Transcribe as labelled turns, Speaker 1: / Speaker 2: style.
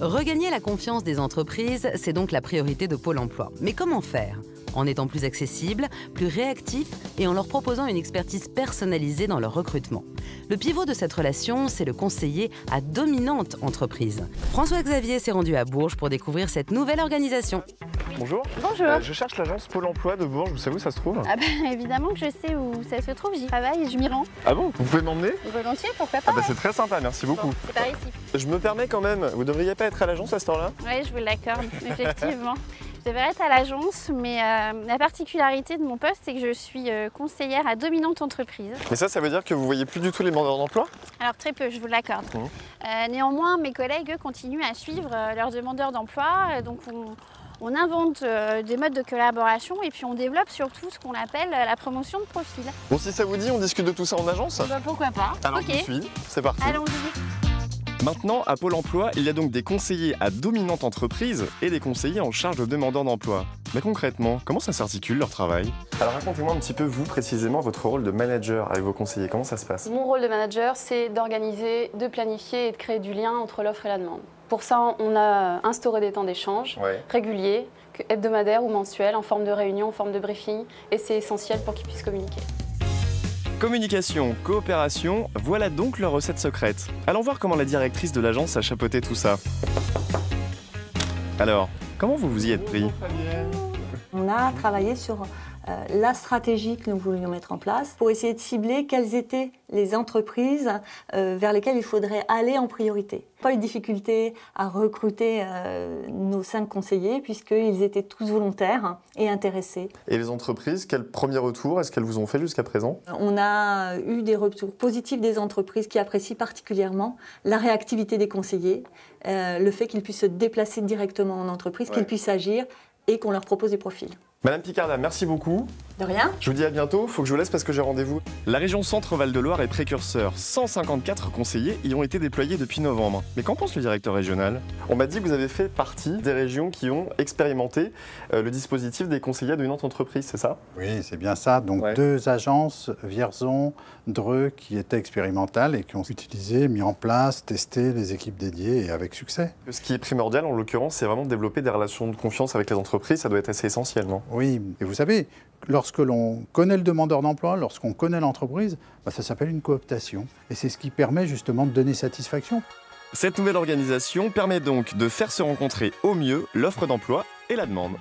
Speaker 1: Regagner la confiance des entreprises, c'est donc la priorité de Pôle emploi. Mais comment faire ? En étant plus accessible, plus réactif et en leur proposant une expertise personnalisée dans leur recrutement. Le pivot de cette relation, c'est le conseiller à dominante entreprise. François-Xavier s'est rendu à Bourges pour découvrir cette nouvelle organisation.
Speaker 2: Bonjour.
Speaker 3: Bonjour.
Speaker 2: Je cherche l'agence Pôle emploi de Bourges, vous savez où ça se trouve?
Speaker 3: Ah bah évidemment que je sais où ça se trouve, j'y travaille et je m'y rends.
Speaker 2: Ah bon? Vous pouvez m'emmener?
Speaker 3: Volontiers, pourquoi pas.
Speaker 2: Ah bah c'est très sympa, merci beaucoup.
Speaker 3: Bon, c'est par ici.
Speaker 2: Je me permets quand même, vous devriez pas être à l'agence à ce temps-là?
Speaker 3: Oui, je vous l'accorde, effectivement. Je devrais être à l'agence, mais la particularité de mon poste, c'est que je suis conseillère à dominante entreprise.
Speaker 2: Mais ça veut dire que vous voyez plus du tout les demandeurs d'emploi?
Speaker 3: Alors très peu, je vous l'accorde. Néanmoins, mes collègues, eux, continuent à suivre leurs demandeurs d'emploi. Donc on invente des modes de collaboration et puis on développe surtout ce qu'on appelle la promotion de profil.
Speaker 2: Bon, si ça vous dit, on discute de tout ça en agence?
Speaker 3: Bah, pourquoi pas.
Speaker 2: Alors
Speaker 3: Ok.
Speaker 2: je vous suis, c'est parti.
Speaker 3: Allons-y.
Speaker 2: Maintenant, à Pôle emploi, il y a donc des conseillers à dominante entreprise et des conseillers en charge de demandeurs d'emploi. Mais concrètement, comment ça s'articule leur travail? Alors racontez-moi un petit peu, vous, précisément, votre rôle de manager avec vos conseillers. Comment ça se passe?
Speaker 4: Mon rôle de manager, c'est d'organiser, de planifier et de créer du lien entre l'offre et la demande. Pour ça, on a instauré des temps d'échange réguliers, hebdomadaires ou mensuels, en forme de réunion, en forme de briefing, et c'est essentiel pour qu'ils puissent communiquer.
Speaker 2: Communication, coopération, voilà donc leur recette secrète. Allons voir comment la directrice de l'agence a chapeauté tout ça. Alors, comment vous vous y êtes pris?
Speaker 5: On a travaillé sur la stratégie que nous voulions mettre en place pour essayer de cibler quelles étaient les entreprises vers lesquelles il faudrait aller en priorité. Pas eu de difficulté à recruter nos 5 conseillers puisqu'ils étaient tous volontaires et intéressés.
Speaker 2: Et les entreprises, quel premier retour est-ce qu'elles vous ont fait jusqu'à présent?
Speaker 5: On a eu des retours positifs des entreprises qui apprécient particulièrement la réactivité des conseillers, le fait qu'ils puissent se déplacer directement en entreprise, qu'ils puissent agir et qu'on leur propose des profils.
Speaker 2: Madame Picarda, merci beaucoup.
Speaker 5: De rien.
Speaker 2: Je vous dis à bientôt, faut que je vous laisse parce que j'ai rendez-vous. La région Centre-Val de Loire est précurseur. 154 conseillers y ont été déployés depuis novembre. Mais qu'en pense le directeur régional? On m'a dit que vous avez fait partie des régions qui ont expérimenté le dispositif des conseillers d'une entreprise, c'est ça?
Speaker 6: Oui, c'est bien ça. Donc 2 agences, Vierzon, Dreux, qui étaient expérimentales et qui ont utilisé, mis en place, testé les équipes dédiées et avec succès.
Speaker 2: Ce qui est primordial en l'occurrence, c'est vraiment de développer des relations de confiance avec les entreprises. Ça doit être assez essentiel, non?
Speaker 6: Oui, et vous savez, lorsque l'on connaît le demandeur d'emploi, lorsqu'on connaît l'entreprise, ça s'appelle une cooptation. Et c'est ce qui permet justement de donner satisfaction.
Speaker 2: Cette nouvelle organisation permet donc de faire se rencontrer au mieux l'offre d'emploi et la demande.